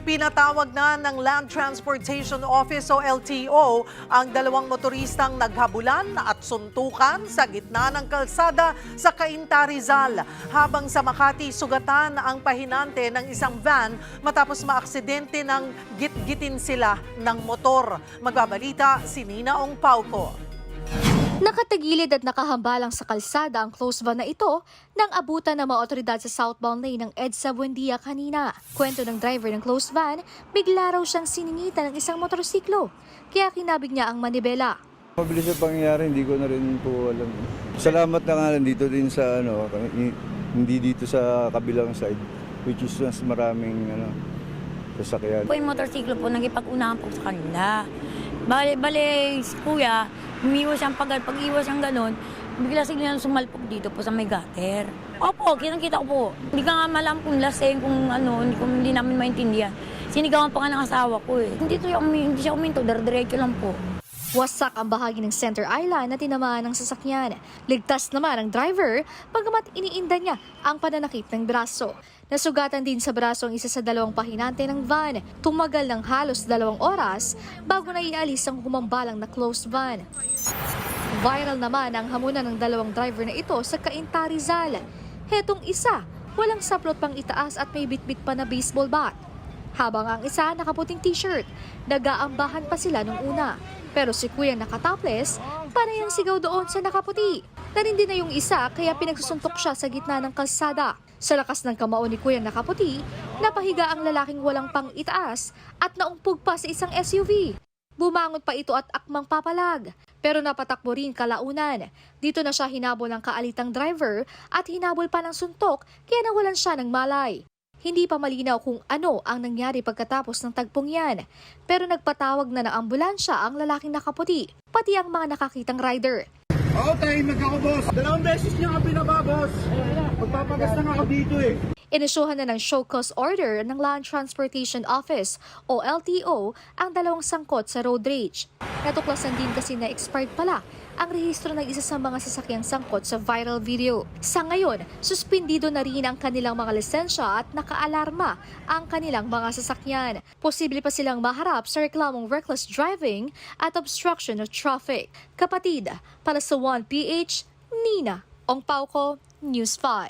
Pinatawag na ng Land Transportation Office o LTO ang dalawang motoristang naghabulan at suntukan sa gitna ng kalsada sa Cainta, Rizal. Habang sa Makati, sugatan ang pahinante ng isang van matapos maaksidente ng gitgitin sila ng motor. Magbabalita si Nina Ong Pauco. Nakatagilid at nakahambalang sa kalsada ang close van na ito nang abutan ng mga otoridad sa southbound lane ng EDSA Buendia kanina. Kwento ng driver ng close van, bigla raw siyang siningitan ng isang motorsiklo, kaya kinabig niya ang manibela. Mabilis ang pangyayari, hindi ko na rin po alam. Salamat na nga dito din sa hindi dito sa kabilang side, which is mas maraming sasakyan. Po yung motorsiklo po, nagipag-unahan po sa kanila. Bale, si kuya, umiwas siyang pag-iwas siyang ganon, bigla sila sumalpok dito po sa may gutter. Opo, kitang-kita ko po. Hindi ka nga malam kung laseng, kung hindi namin maintindihan. Sinigawan pa nga ng asawa ko eh. Hindi siya uminto, diretso lang po. Wasak ang bahagi ng center island na tinamaan ng sasakyan. Ligtas naman ang driver, bagamat iniinda niya ang pananakit ng braso. Nasugatan din sa braso ang isa sa dalawang pahinante ng van. Tumagal ng halos 2 oras bago na ialis ang humambalang na closed van. Viral naman ang hamunan ng dalawang driver na ito sa Cainta, Rizal. Hetong isa, walang saplot pang itaas at may bitbit pa na baseball bat. Habang ang isa nakaputing t-shirt, nag-aambahan pa sila nung una. Pero si Kuya nakatopless, parehang sigaw doon sa nakaputi. Narindi na yung isa kaya pinagsusuntok siya sa gitna ng kalsada. Sa lakas ng kamao ni Kuya nakaputi, napahiga ang lalaking walang pang itaas at naumpog pa sa isang SUV. Bumangon pa ito at akmang papalag. Pero napatakbo rin kalaunan. Dito na siya hinabol ng kaalitang driver at hinabol pa ng suntok kaya nawalan siya ng malay. Hindi pa malinaw kung ano ang nangyari pagkatapos ng tagpong yan. Pero nagpatawag na ng ambulansya ang lalaking nakaputi, pati ang mga nakakitang rider. Oo, tayo boss. 2 beses niya ka pinaba, boss. Magpapagas na nga ako dito eh. Inisyuhan na ng show cause order ng Land Transportation Office o LTO ang dalawang sangkot sa road rage. Natuklasan din kasi na expired pala ang rehistro ng isa sa mga sasakyang sangkot sa viral video. Sa ngayon, suspindido na rin ang kanilang mga lisensya at nakaalarma ang kanilang mga sasakyan. Posible pa silang maharap sa reklamong reckless driving at obstruction of traffic. Kapatid, para sa 1PH, Nina Ong Pauco, News 5.